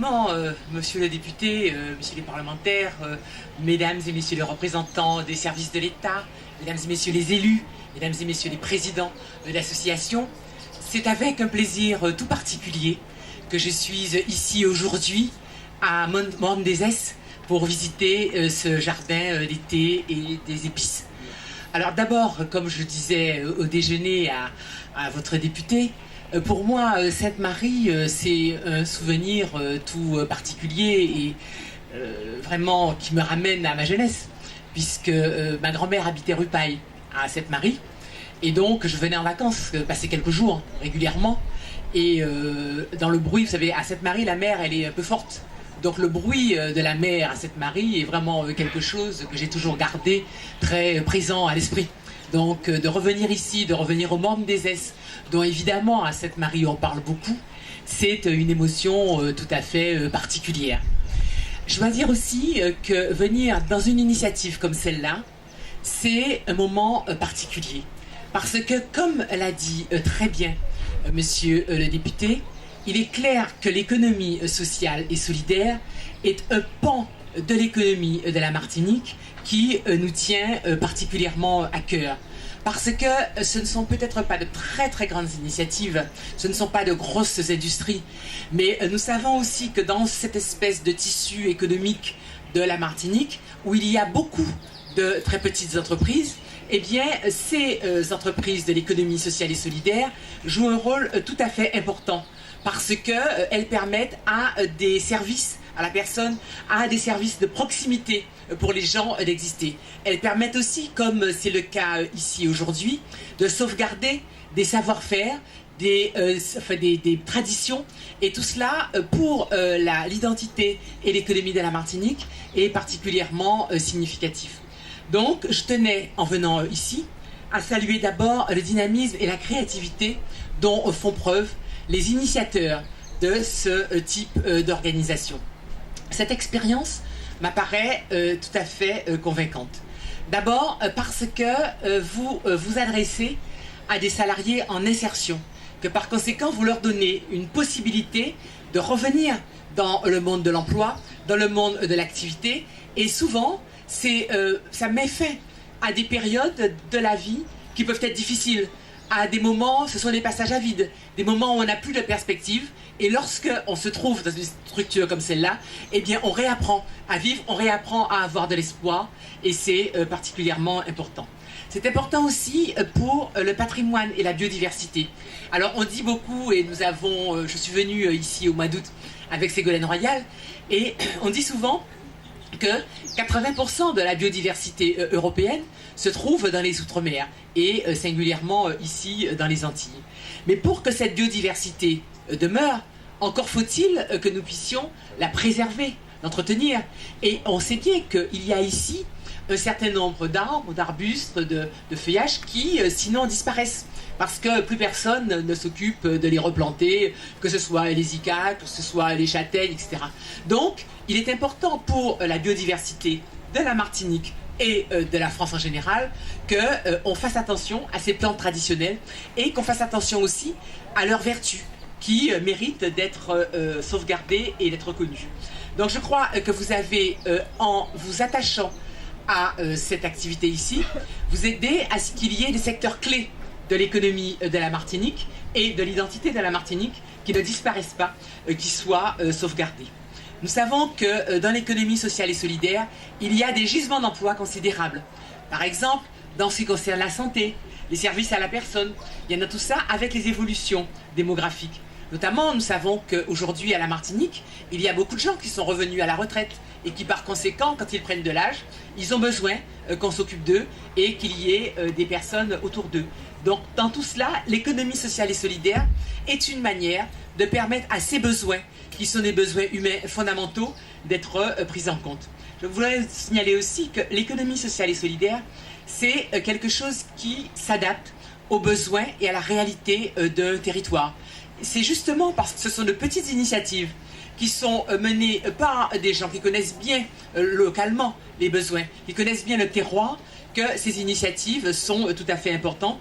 effectivement, monsieur le député, messieurs les parlementaires, mesdames et messieurs les représentants des services de l'État, mesdames et messieurs les élus, mesdames et messieurs les présidents de l'association, c'est avec un plaisir tout particulier que je suis ici aujourd'hui à Mendezes pour visiter ce jardin d'été et des épices. Alors d'abord, comme je disais au déjeuner à votre député, pour moi, Sainte-Marie, c'est un souvenir tout particulier et vraiment qui me ramène à ma jeunesse, puisque ma grand-mère habitait rue Paille à Sainte-Marie, et donc je venais en vacances, passer quelques jours régulièrement, et dans le bruit, vous savez, à Sainte-Marie, la mer, elle est un peu forte, donc le bruit de la mer à Sainte-Marie est vraiment quelque chose que j'ai toujours gardé très présent à l'esprit. Donc de revenir ici, de revenir au Mendezes, dont évidemment à Sainte-Marie on parle beaucoup, c'est une émotion tout à fait particulière. Je dois dire aussi que venir dans une initiative comme celle-là, c'est un moment particulier. Parce que, comme l'a dit très bien monsieur le député, il est clair que l'économie sociale et solidaire est un pan de l'économie de la Martinique qui nous tient particulièrement à cœur. Parce que ce ne sont peut-être pas de très très grandes initiatives, ce ne sont pas de grosses industries, mais nous savons aussi que dans cette espèce de tissu économique de la Martinique, où il y a beaucoup de très petites entreprises, eh bien ces entreprises de l'économie sociale et solidaire jouent un rôle tout à fait important, parce qu'elles permettent à des services à la personne, à des services de proximité pour les gens d'exister. Elles permettent aussi, comme c'est le cas ici aujourd'hui, de sauvegarder des savoir-faire, des traditions, et tout cela pour l'identité et l'économie de la Martinique est particulièrement significatif. Donc je tenais, en venant ici, à saluer d'abord le dynamisme et la créativité dont font preuve les initiateurs de ce type d'organisation. Cette expérience m'apparaît tout à fait convaincante. D'abord parce que vous vous adressez à des salariés en insertion, que par conséquent vous leur donnez une possibilité de revenir dans le monde de l'emploi, dans le monde de l'activité, et souvent ça met fin à des périodes de la vie qui peuvent être difficiles. À des moments, ce sont des passages à vide, des moments où on n'a plus de perspective, et lorsqu'on se trouve dans une structure comme celle-là, eh bien on réapprend à vivre, on réapprend à avoir de l'espoir, et c'est particulièrement important. C'est important aussi pour le patrimoine et la biodiversité. Alors on dit beaucoup, et je suis venue ici au mois d'août avec Ségolène Royal, et on dit souvent que 80% de la biodiversité européenne se trouve dans les Outre-mer et singulièrement ici dans les Antilles. Mais pour que cette biodiversité demeure, encore faut-il que nous puissions la préserver, l'entretenir. Et on sait bien qu'il y a ici un certain nombre d'arbres, d'arbustes, de feuillages qui sinon disparaissent. Parce que plus personne ne s'occupe de les replanter, que ce soit les icas, que ce soit les châtaignes, etc. Donc, il est important pour la biodiversité de la Martinique et de la France en général qu'on fasse attention à ces plantes traditionnelles et qu'on fasse attention aussi à leurs vertus qui méritent d'être sauvegardées et d'être connues. Donc je crois que vous avez, en vous attachant à cette activité ici, vous aidez à ce qu'il y ait des secteurs clés de l'économie de la Martinique et de l'identité de la Martinique qui ne disparaissent pas, qui soient sauvegardés. Nous savons que dans l'économie sociale et solidaire, il y a des gisements d'emplois considérables. Par exemple, dans ce qui concerne la santé, les services à la personne, il y en a tout ça avec les évolutions démographiques. Notamment, nous savons qu'aujourd'hui à la Martinique, il y a beaucoup de gens qui sont revenus à la retraite et qui par conséquent, quand ils prennent de l'âge, ils ont besoin qu'on s'occupe d'eux et qu'il y ait des personnes autour d'eux. Donc dans tout cela, l'économie sociale et solidaire est une manière de permettre à ces besoins, qui sont des besoins humains fondamentaux, d'être pris en compte. Je voudrais signaler aussi que l'économie sociale et solidaire, c'est quelque chose qui s'adapte aux besoins et à la réalité d'un territoire. C'est justement parce que ce sont de petites initiatives qui sont menées par des gens qui connaissent bien localement les besoins, qui connaissent bien le terroir, que ces initiatives sont tout à fait importantes.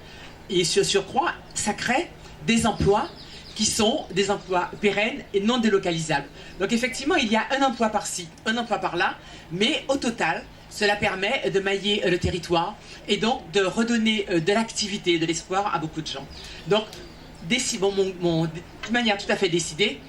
Et sur surcroît, ça crée des emplois qui sont des emplois pérennes et non délocalisables. Donc effectivement, il y a un emploi par-ci, un emploi par-là, mais au total, cela permet de mailler le territoire et donc de redonner de l'activité, de l'espoir à beaucoup de gens. Donc, de manière tout à fait décidée,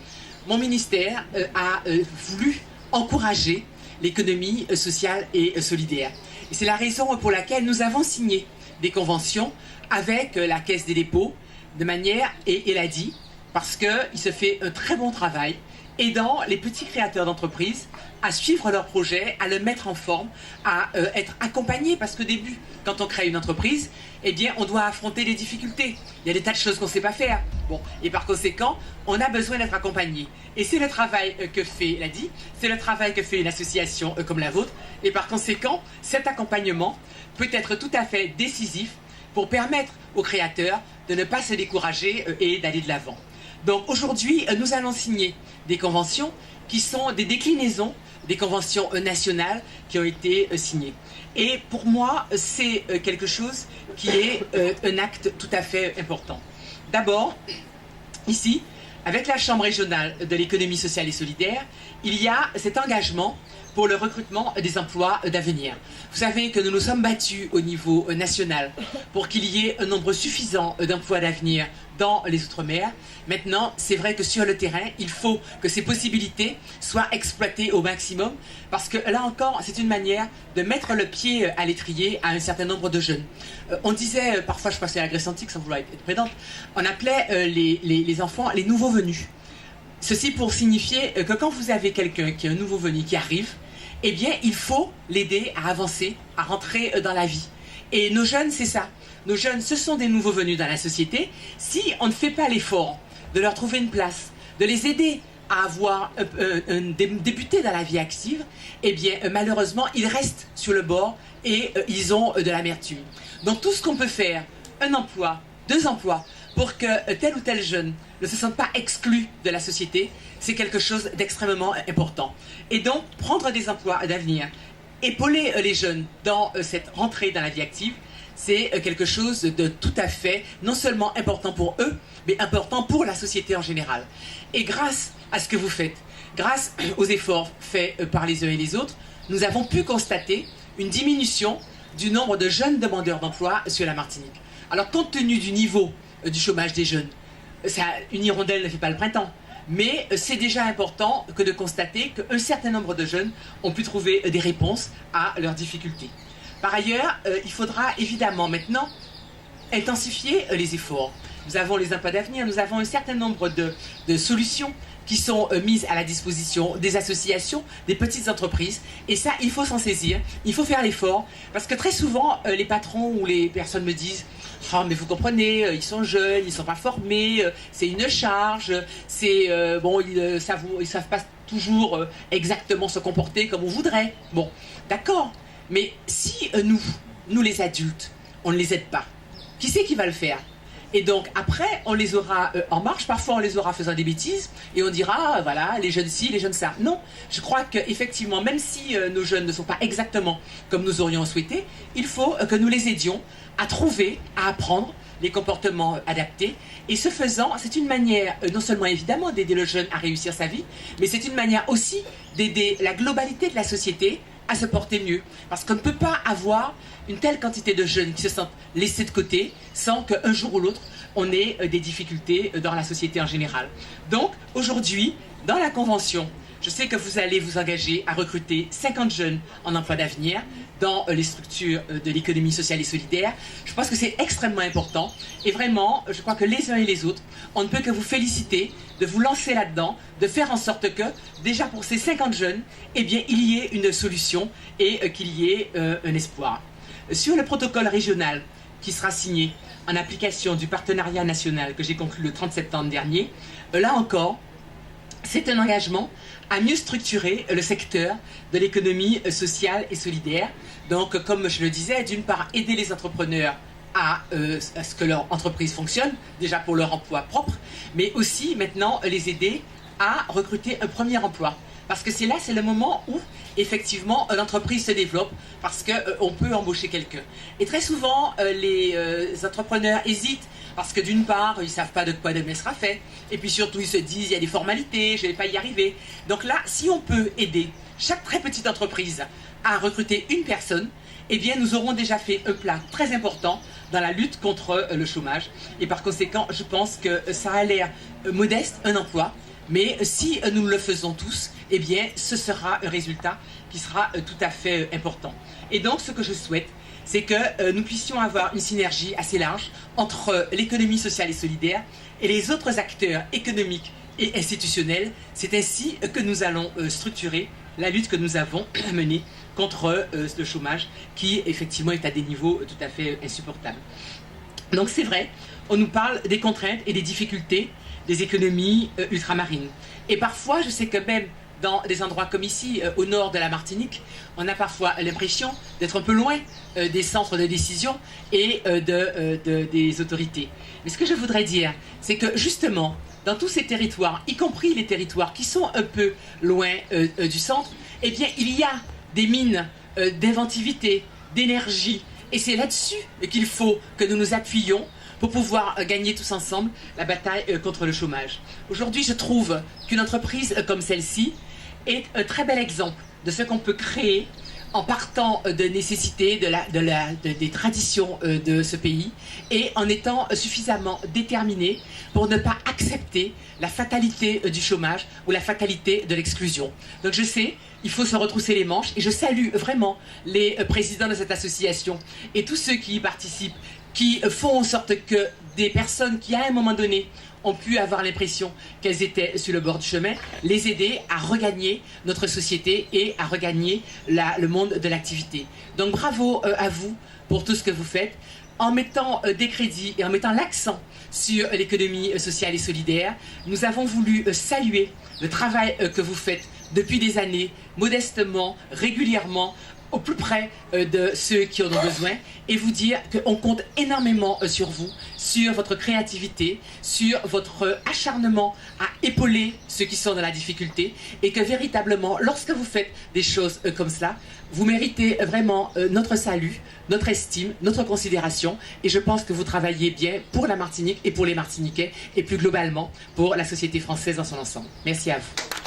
mon ministère a voulu encourager l'économie sociale et solidaire. Et c'est la raison pour laquelle nous avons signé des conventions avec la Caisse des dépôts, de manière, et elle a dit, parce qu'il se fait un très bon travail, aidant les petits créateurs d'entreprises à suivre leur projet, à le mettre en forme, à être accompagnés, parce qu'au début, quand on crée une entreprise, eh bien, on doit affronter des difficultés. Il y a des tas de choses qu'on ne sait pas faire. Bon, et par conséquent, on a besoin d'être accompagné. Et c'est le travail que fait l'ADI, c'est le travail que fait une association comme la vôtre, et par conséquent, cet accompagnement peut être tout à fait décisif pour permettre aux créateurs de ne pas se décourager et d'aller de l'avant. Donc aujourd'hui, nous allons signer des conventions qui sont des déclinaisons des conventions nationales qui ont été signées. Et pour moi, c'est quelque chose qui est un acte tout à fait important. D'abord, ici, avec la Chambre régionale de l'économie sociale et solidaire, il y a cet engagement pour le recrutement des emplois d'avenir. Vous savez que nous nous sommes battus au niveau national pour qu'il y ait un nombre suffisant d'emplois d'avenir dans les Outre-mer. Maintenant, c'est vrai que sur le terrain, il faut que ces possibilités soient exploitées au maximum parce que là encore, c'est une manière de mettre le pied à l'étrier à un certain nombre de jeunes. On disait, parfois je passais à la Grèce antique sans vouloir être prudente, on appelait les enfants les nouveaux venus. Ceci pour signifier que quand vous avez quelqu'un qui est un nouveau venu qui arrive, eh bien, il faut l'aider à avancer, à rentrer dans la vie. Et nos jeunes, c'est ça. Nos jeunes, ce sont des nouveaux venus dans la société. Si on ne fait pas l'effort de leur trouver une place, de les aider à avoir débuté dans la vie active, eh bien, malheureusement, ils restent sur le bord et ils ont de l'amertume. Donc, tout ce qu'on peut faire, un emploi, 2 emplois, pour que tel ou tel jeune ne se sente pas exclu de la société, c'est quelque chose d'extrêmement important. Et donc, prendre des emplois d'avenir, épauler les jeunes dans cette rentrée dans la vie active, c'est quelque chose de tout à fait, non seulement important pour eux, mais important pour la société en général. Et grâce à ce que vous faites, grâce aux efforts faits par les uns et les autres, nous avons pu constater une diminution du nombre de jeunes demandeurs d'emploi sur la Martinique. Alors, compte tenu du niveau du chômage des jeunes, une hirondelle ne fait pas le printemps. Mais c'est déjà important que de constater qu'un certain nombre de jeunes ont pu trouver des réponses à leurs difficultés. Par ailleurs, il faudra évidemment maintenant intensifier les efforts. Nous avons les emplois d'avenir, nous avons un certain nombre de solutions qui sont mises à la disposition des associations, des petites entreprises. Et ça, il faut s'en saisir, il faut faire l'effort. Parce que très souvent, les patrons ou les personnes me disent « Oh, mais vous comprenez, ils sont jeunes, ils ne sont pas formés, c'est une charge, bon, ils ne savent pas toujours exactement se comporter comme on voudrait. » Bon, d'accord, mais si nous les adultes, on ne les aide pas, qui c'est qui va le faire ? Et donc après, on les aura en marche, parfois on les aura faisant des bêtises, et on dira, voilà, les jeunes ci, les jeunes ça. Non, je crois qu'effectivement, même si nos jeunes ne sont pas exactement comme nous aurions souhaité, il faut que nous les aidions à trouver, à apprendre les comportements adaptés. Et ce faisant, c'est une manière, non seulement évidemment d'aider le jeune à réussir sa vie, mais c'est une manière aussi d'aider la globalité de la société à se porter mieux. Parce qu'on ne peut pas avoir une telle quantité de jeunes qui se sentent laissés de côté sans qu'un jour ou l'autre, on ait des difficultés dans la société en général. Donc, aujourd'hui, dans la Convention, je sais que vous allez vous engager à recruter 50 jeunes en emploi d'avenir dans les structures de l'économie sociale et solidaire. Je pense que c'est extrêmement important. Et vraiment, je crois que les uns et les autres, on ne peut que vous féliciter de vous lancer là-dedans, de faire en sorte que, déjà pour ces 50 jeunes, eh bien, il y ait une solution et qu'il y ait un espoir. Sur le protocole régional qui sera signé en application du partenariat national que j'ai conclu le 30 septembre dernier, là encore, c'est un engagement à mieux structurer le secteur de l'économie sociale et solidaire. Donc, comme je le disais, d'une part, aider les entrepreneurs à ce que leur entreprise fonctionne, déjà pour leur emploi propre, mais aussi maintenant les aider à recruter un premier emploi. parce que c'est le moment où effectivement l'entreprise se développe, parce qu'on peut embaucher quelqu'un. Et très souvent, les entrepreneurs hésitent, parce que d'une part, ils ne savent pas de quoi demain sera fait, et puis surtout ils se disent, il y a des formalités, je ne vais pas y arriver. Donc là, si on peut aider chaque très petite entreprise à recruter une personne, eh bien nous aurons déjà fait un plat très important dans la lutte contre le chômage. Et par conséquent, je pense que ça a l'air modeste, un emploi, mais si nous le faisons tous, eh bien ce sera un résultat qui sera tout à fait important. Et donc ce que je souhaite, c'est que nous puissions avoir une synergie assez large entre l'économie sociale et solidaire et les autres acteurs économiques et institutionnels. C'est ainsi que nous allons structurer la lutte que nous avons menée contre le chômage qui effectivement est à des niveaux tout à fait insupportables. Donc c'est vrai, on nous parle des contraintes et des difficultés des économies ultramarines. Et parfois, je sais que même dans des endroits comme ici, au nord de la Martinique, on a parfois l'impression d'être un peu loin des centres de décision et des autorités. Mais ce que je voudrais dire, c'est que justement, dans tous ces territoires, y compris les territoires qui sont un peu loin du centre, eh bien, il y a des mines d'inventivité, d'énergie. Et c'est là-dessus qu'il faut que nous nous appuyions pour pouvoir gagner tous ensemble la bataille contre le chômage. Aujourd'hui, je trouve qu'une entreprise comme celle-ci est un très bel exemple de ce qu'on peut créer en partant de nécessités, des traditions de ce pays et en étant suffisamment déterminé pour ne pas accepter la fatalité du chômage ou la fatalité de l'exclusion. Donc je sais, il faut se retrousser les manches et je salue vraiment les présidents de cette association et tous ceux qui y participent, qui font en sorte que des personnes qui à un moment donné ont pu avoir l'impression qu'elles étaient sur le bord du chemin, les aider à regagner notre société et à regagner le monde de l'activité. Donc bravo à vous pour tout ce que vous faites, en mettant des crédits et en mettant l'accent sur l'économie sociale et solidaire. Nous avons voulu saluer le travail que vous faites depuis des années, modestement, régulièrement, au plus près de ceux qui en ont besoin et vous dire qu'on compte énormément sur vous, sur votre créativité, sur votre acharnement à épauler ceux qui sont dans la difficulté et que véritablement, lorsque vous faites des choses comme cela, vous méritez vraiment notre salut, notre estime, notre considération et je pense que vous travaillez bien pour la Martinique et pour les Martiniquais et plus globalement pour la société française dans son ensemble. Merci à vous.